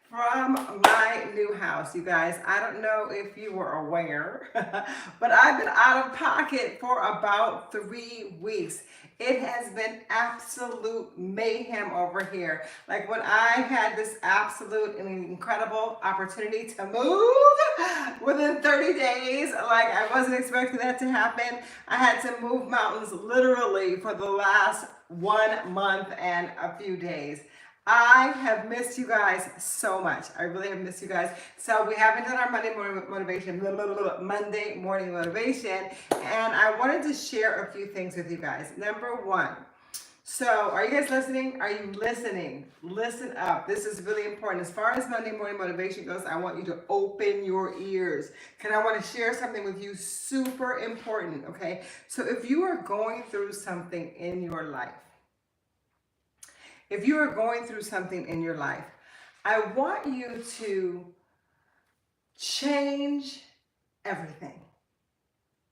from my new house, you guys. I don't know if you were aware, but I've been out of pocket for about 3 weeks. It has been absolute mayhem over here. Like when I had this absolute and incredible opportunity to move within 30 days, like I wasn't expecting that to happen. I had to move mountains literally for the last 1 month and a few days. I have missed you guys so much. I really have missed you guys. So we haven't done our Monday morning motivation, and I wanted to share a few things with you guys. Number one, so are you guys listening? Are you listening? Listen up. This is really important. As far as Monday morning motivation goes, I want you to open your ears. Because I want to share something with you super important, okay? So if you are going through something in your life, if you are going through something in your life, I want you to change everything.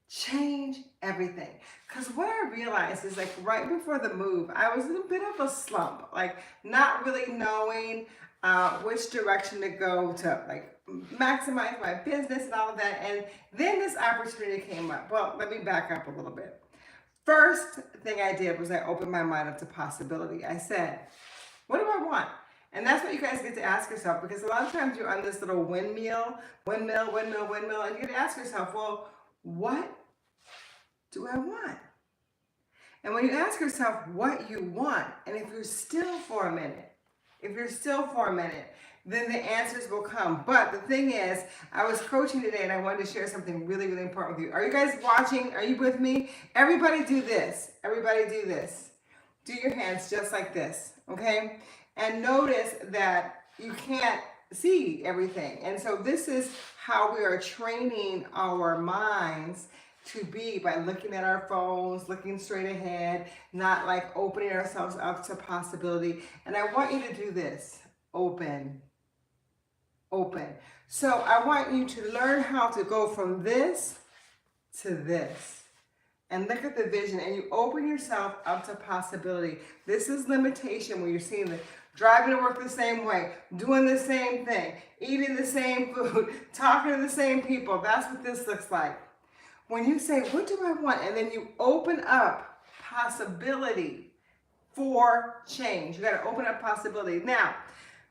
Change everything. Because what I realized is like right before the move, I was in a bit of a slump, like not really knowing which direction to go to like maximize my business and all of that. And then this opportunity came up. Well, let me back up a little bit. First thing I did was I opened my mind up to possibility. I said, what do I want? And that's what you guys get to ask yourself, because a lot of times you're on this little windmill, and you get to ask yourself, well, what do I want? And when you ask yourself what you want, and if you're still for a minute, then the answers will come. But the thing is, I was coaching today and I wanted to share something really, really important with you. Are you guys watching? Are you with me? Everybody do this. Everybody do this. Do your hands just like this, okay? And notice that you can't see everything. And so this is how we are training our minds to be, by looking at our phones, looking straight ahead, not like opening ourselves up to possibility. And I want you to do this. Open. So I want you to learn how to go from this to this. And look at the vision, and you open yourself up to possibility. This is limitation, when you're seeing the driving to work the same way, doing the same thing, eating the same food, talking to the same people. That's what this looks like. When you say, what do I want? And then you open up possibility for change. You got to open up possibility. Now,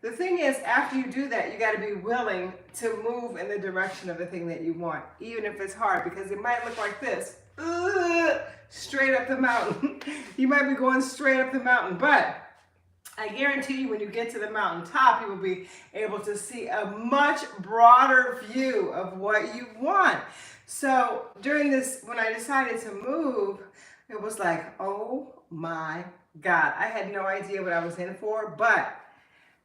the thing is, after you do that, you got to be willing to move in the direction of the thing that you want, even if it's hard, because it might look like this. Straight up the mountain. You might be going straight up the mountain, but I guarantee you when you get to the mountaintop, you will be able to see a much broader view of what you want. So during this, when I decided to move, it was like, oh my God, I had no idea what I was in for, but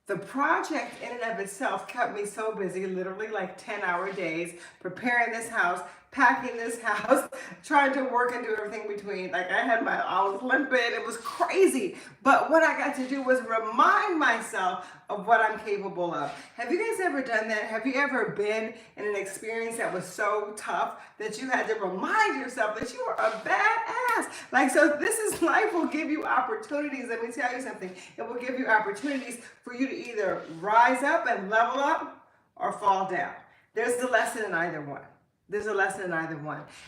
the project in and of itself kept me so busy, literally like 10-hour days, preparing this house, packing this house, trying to work and do everything between. Like I was limping, it was crazy. But what I got to do was remind myself of what I'm capable of. Have you guys ever done that? Have you ever been in an experience that was so tough that you had to remind yourself that you are a badass? Like, so this is life will give you opportunities. Let me tell you something. It will give you opportunities for you to either rise up and level up or fall down. There's the lesson in either one.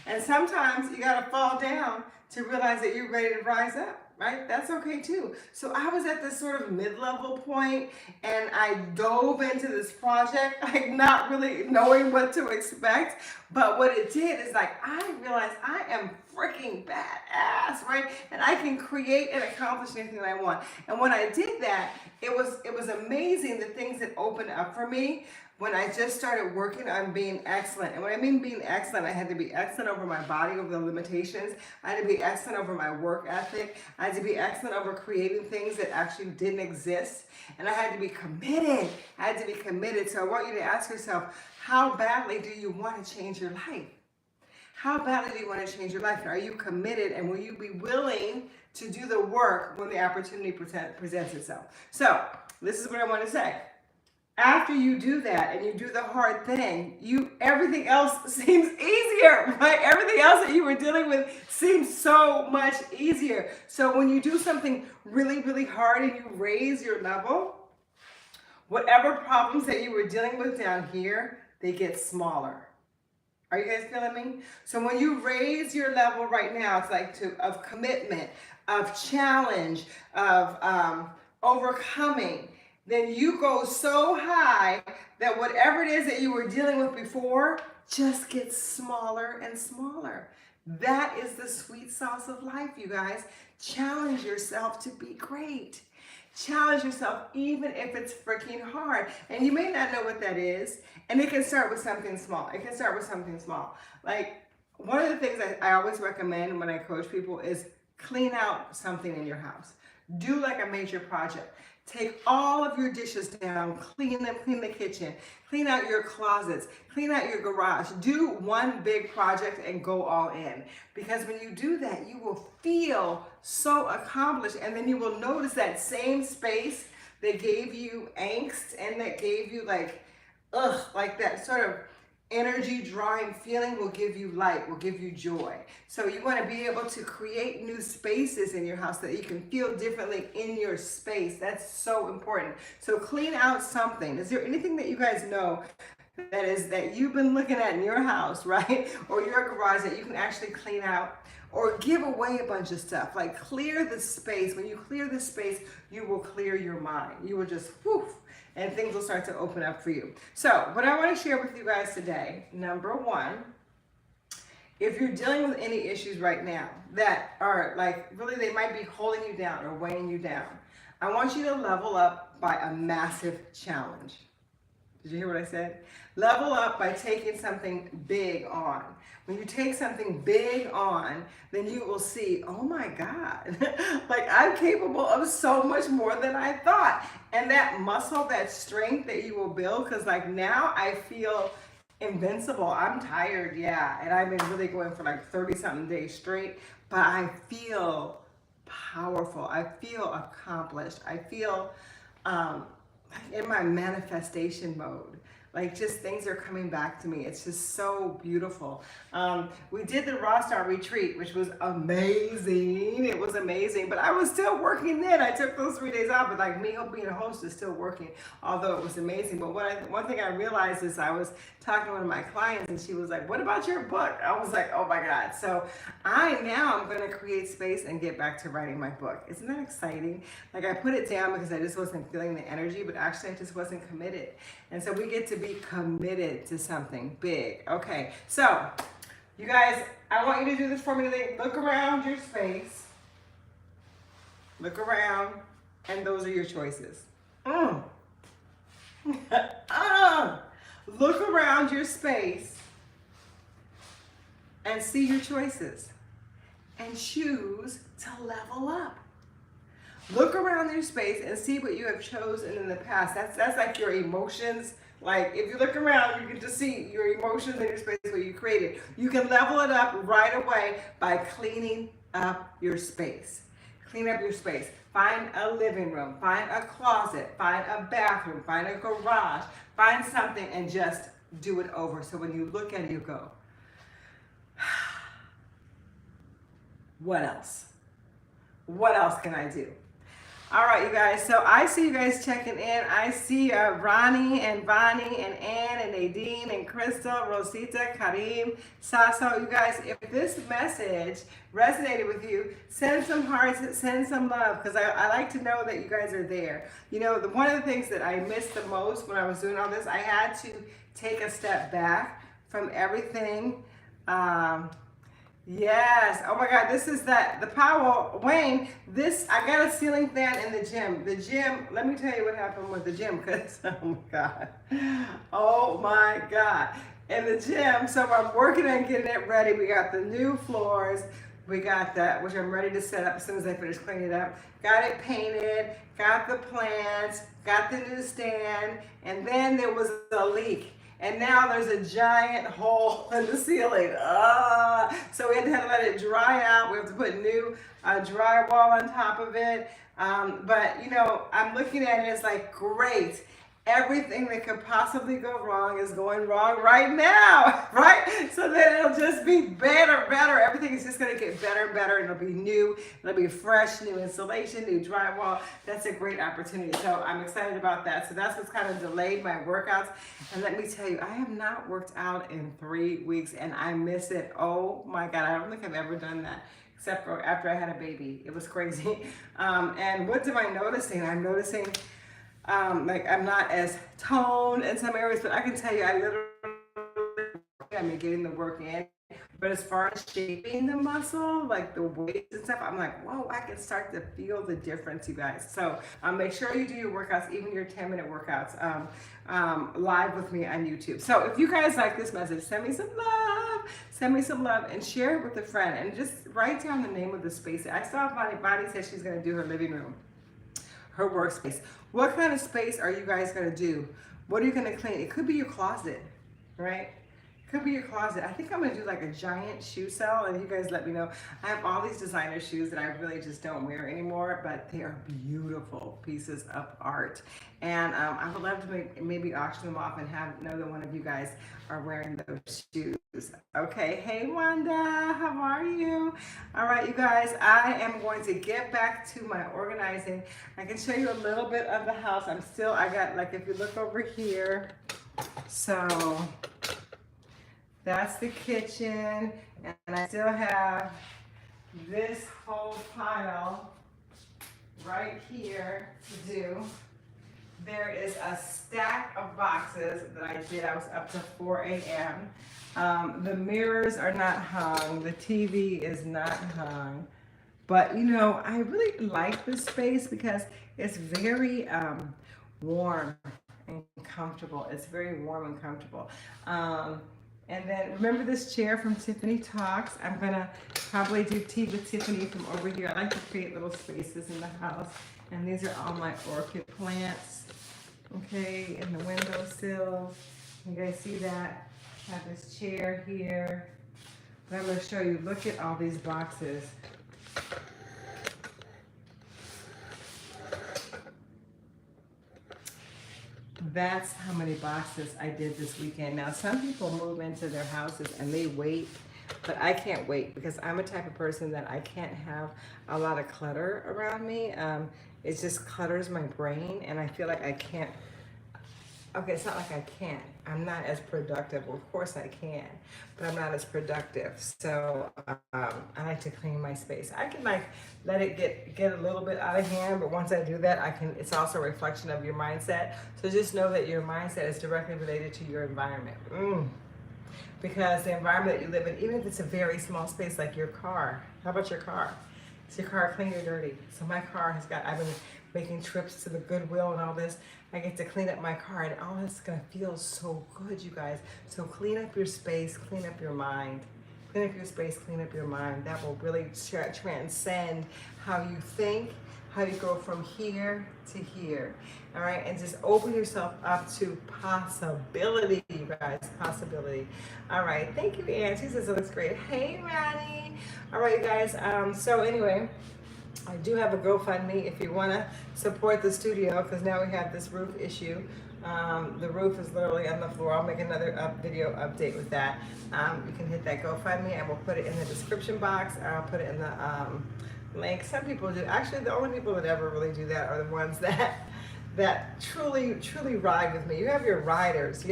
And sometimes you got to fall down to realize that you're ready to rise up, right? That's okay too. So I was at this sort of mid-level point, and I dove into this project, like not really knowing what to expect. But what it did is like, I realized I am freaking badass, right? And I can create and accomplish anything I want. And when I did that, it was amazing, the things that opened up for me when I just started working on being excellent. And when I mean being excellent, I had to be excellent over my body, over the limitations. I had to be excellent over my work ethic. I had to be excellent over creating things that actually didn't exist. And I had to be committed. So I want you to ask yourself, how badly do you want to change your life? How badly do you want to change your life? And are you committed, and will you be willing to do the work when the opportunity presents itself? So this is what I want to say. After you do that and you do the hard thing, everything else seems easier, right? Everything else that you were dealing with seems so much easier. So when you do something really, really hard and you raise your level, Whatever problems that you were dealing with down here, they get smaller. Are you guys feeling me? So when you raise your level right now, it's like of commitment, of challenge, of overcoming, then you go so high that whatever it is that you were dealing with before just gets smaller and smaller. That is the sweet sauce of life, you guys. Challenge yourself to be great. Challenge yourself even if it's freaking hard. And you may not know what that is. And it can start with something small. It can start with something small. Like one of the things I always recommend when I coach people is clean out something in your house. Do like a major project. Take all of your dishes down, clean them, clean the kitchen, clean out your closets, clean out your garage. Do one big project and go all in. Because when you do that, you will feel so accomplished, and then you will notice that same space that gave you angst and that gave you like that sort of energy drawing feeling will give you light, will give you joy. So you want to be able to create new spaces in your house so that you can feel differently in your space. That's so important. So clean out something. Is there anything that you guys know that you've been looking at in your house, right? Or your garage that you can actually clean out? Or give away a bunch of stuff. Like clear the space. When you clear the space, you will clear your mind. You will just whoof, and things will start to open up for you. So what I want to share with you guys today, number one, if you're dealing with any issues right now that are like, really they might be holding you down or weighing you down, I want you to level up by a massive challenge. Did you hear what I said? Level up by taking something big on. When you take something big on, then you will see, oh my God, like I'm capable of so much more than I thought. And that muscle, that strength that you will build, because like now I feel invincible. I'm tired, yeah, and I've been really going for like 30-something days straight, but I feel powerful. I feel accomplished. I feel in my manifestation mode. Like just things are coming back to me. It's just so beautiful. We did the Raw Star retreat, which was amazing. It was amazing, but I was still working then. I took those 3 days off, but like me being a host is still working, although it was amazing. But one thing I realized is I was talking to one of my clients and she was like, what about your book? I was like, oh my God. So I'm going to create space and get back to writing my book. Isn't that exciting? Like I put it down because I just wasn't feeling the energy, but actually I just wasn't committed. And so we get to be committed to something big. Okay, so you guys, I want you to do this for me today. Look around your space. Look around, and those are your choices. Look around your space and see your choices and choose to level up. Look around your space and see what you have chosen in the past. That's like your emotions. Like if you look around, you can just see your emotions in your space, what you created. You can level it up right away by cleaning up your space. Clean up your space. Find a living room, find a closet, find a bathroom, find a garage, find something and just do it over. So when you look at it, you go, what else? What else can I do? All right, you guys, so I see you guys checking in. I see Ronnie and Bonnie and Ann and Nadine and Crystal, Rosita, Karim, Sasso. You guys, if this message resonated with you, send some hearts, send some love, because I like to know that you guys are there. You know, one of the things that I missed the most when I was doing all this, I had to take a step back from everything. Yes. Oh my God. This is the power. Wayne, I got a ceiling fan in the gym. The gym, let me tell you what happened with the gym, because, oh my God. Oh my God. In the gym, so I'm working on getting it ready. We got the new floors. We got that, which I'm ready to set up as soon as I finish cleaning it up. Got it painted, got the plants, got the new stand, and then there was a leak. And now there's a giant hole in the ceiling. So we had to let it dry out. We have to put new drywall on top of it. But you know, I'm looking at it, it's like, great. everything that could possibly go wrong is going wrong right now, right? So then it'll just be better, better. Everything is just going to get better and better. It'll be new. It'll be fresh, new installation, new drywall. That's a great opportunity. So I'm excited about that. So that's what's kind of delayed my workouts. And let me tell you, I have not worked out in 3 weeks and I miss it. Oh my God. I don't think I've ever done that except for after I had a baby. It was crazy. And what am I noticing? I'm noticing like I'm not as toned in some areas, but I can tell you, I literally, I mean, getting the work in. But as far as shaping the muscle, like the weights and stuff, I'm like, whoa, I can start to feel the difference, you guys. So make sure you do your workouts, even your 10-minute workouts, live with me on YouTube. So if you guys like this message, send me some love, and share it with a friend, and just write down the name of the space. I saw Bonnie said she's going to do her living room, her workspace. What kind of space are you guys going to do? What are you going to clean? It could be your closet, right? Could be your closet. I think I'm gonna do like a giant shoe sale, and you guys let me know. I have all these designer shoes that I really just don't wear anymore, but they are beautiful pieces of art. And I would love to maybe auction them off and know that one of you guys are wearing those shoes. Okay, hey Wanda, how are you? All right, you guys, I am going to get back to my organizing. I can show you a little bit of the house. I got, like, if you look over here, so that's the kitchen, and I still have this whole pile right here to do. There is a stack of boxes that I did. I was up to 4 a.m. The mirrors are not hung. The TV is not hung. But, you know, I really like this space because it's very warm and comfortable. It's very warm and comfortable. And then remember this chair from Tiffany Talks. I'm gonna probably do tea with Tiffany from over here. I like to create little spaces in the house. And these are all my orchid plants, okay, in the windowsill. You guys see that? I have this chair here. But I'm gonna show you, look at all these boxes. That's how many boxes I did this weekend. Now, some people move into their houses and they wait, but I can't wait because I'm a type of person that I can't have a lot of clutter around me. It just clutters my brain, and I feel like I can't. Okay, it's not like I can't. I'm not as productive. Well, of course I can, but I'm not as productive. So I like to clean my space. I can like let it get a little bit out of hand, but once I do that, I can. It's also a reflection of your mindset. So just know that your mindset is directly related to your environment. Because the environment that you live in, even if it's a very small space like your car. How about your car? Is your car clean or dirty? So my car has got. I've been making trips to the Goodwill and all this. I get to clean up my car, and all this is gonna feel so good, you guys. So clean up your space, clean up your mind. Clean up your space, clean up your mind. That will really transcend how you think, how you go from here to here. All right, and just open yourself up to possibility, you guys, possibility. All right, thank you, Ann. She says it looks great. Hey, Manny. All right, you guys, so anyway, I do have a GoFundMe if you want to support the studio, because now we have this roof issue. The roof is literally on the floor. I'll make another video update with that. You can hit that GoFundMe, and we'll put it in the description box. I'll put it in the link. Some people do. Actually, the only people that ever really do that are the ones that truly ride with me. You have your riders,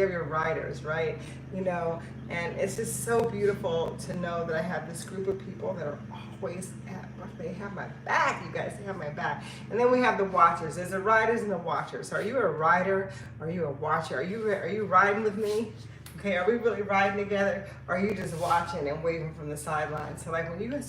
right? You know, and it's just so beautiful to know that I have this group of people that are always they have my back, you guys. They have my back. And then we have the watchers. There's the riders and the watchers. So are you a rider? Are you a watcher? Are you riding with me? Okay, are we really riding together? Or are you just watching and waving from the sidelines? So like when you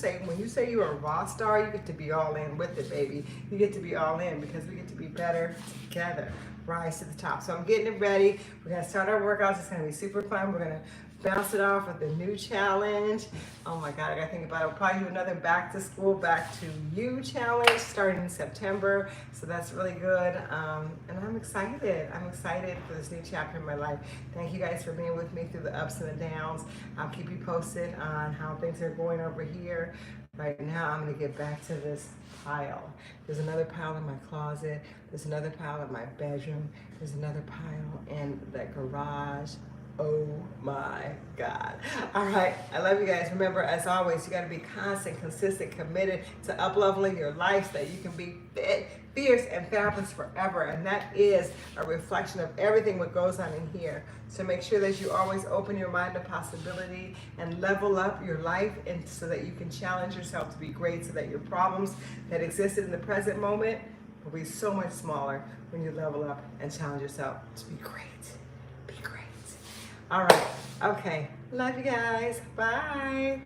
say you're a raw star, you get to be all in with it, baby. You get to be all in because we get to be better together. Rise to the top. So I'm getting it ready. We're gonna start our workouts. It's gonna be super fun. We're gonna bounce it off with a new challenge. Oh my God, I gotta think about it. We'll probably do another back to school, back to you challenge starting in September. So that's really good. And I'm excited. I'm excited for this new chapter in my life. Thank you guys for being with me through the ups and the downs. I'll keep you posted on how things are going over here. Right now, I'm gonna get back to this pile. There's another pile in my closet. There's another pile in my bedroom. There's another pile in the garage. Oh my God. All right. I love you guys. Remember, as always, you got to be constant, consistent, committed to up-leveling your life so that you can be fit, fierce, and fabulous forever. And that is a reflection of everything what goes on in here. So make sure that you always open your mind to possibility and level up your life, and so that you can challenge yourself to be great, so that your problems that existed in the present moment will be so much smaller when you level up and challenge yourself to be great. Be great. All right. Okay. Love you guys. Bye.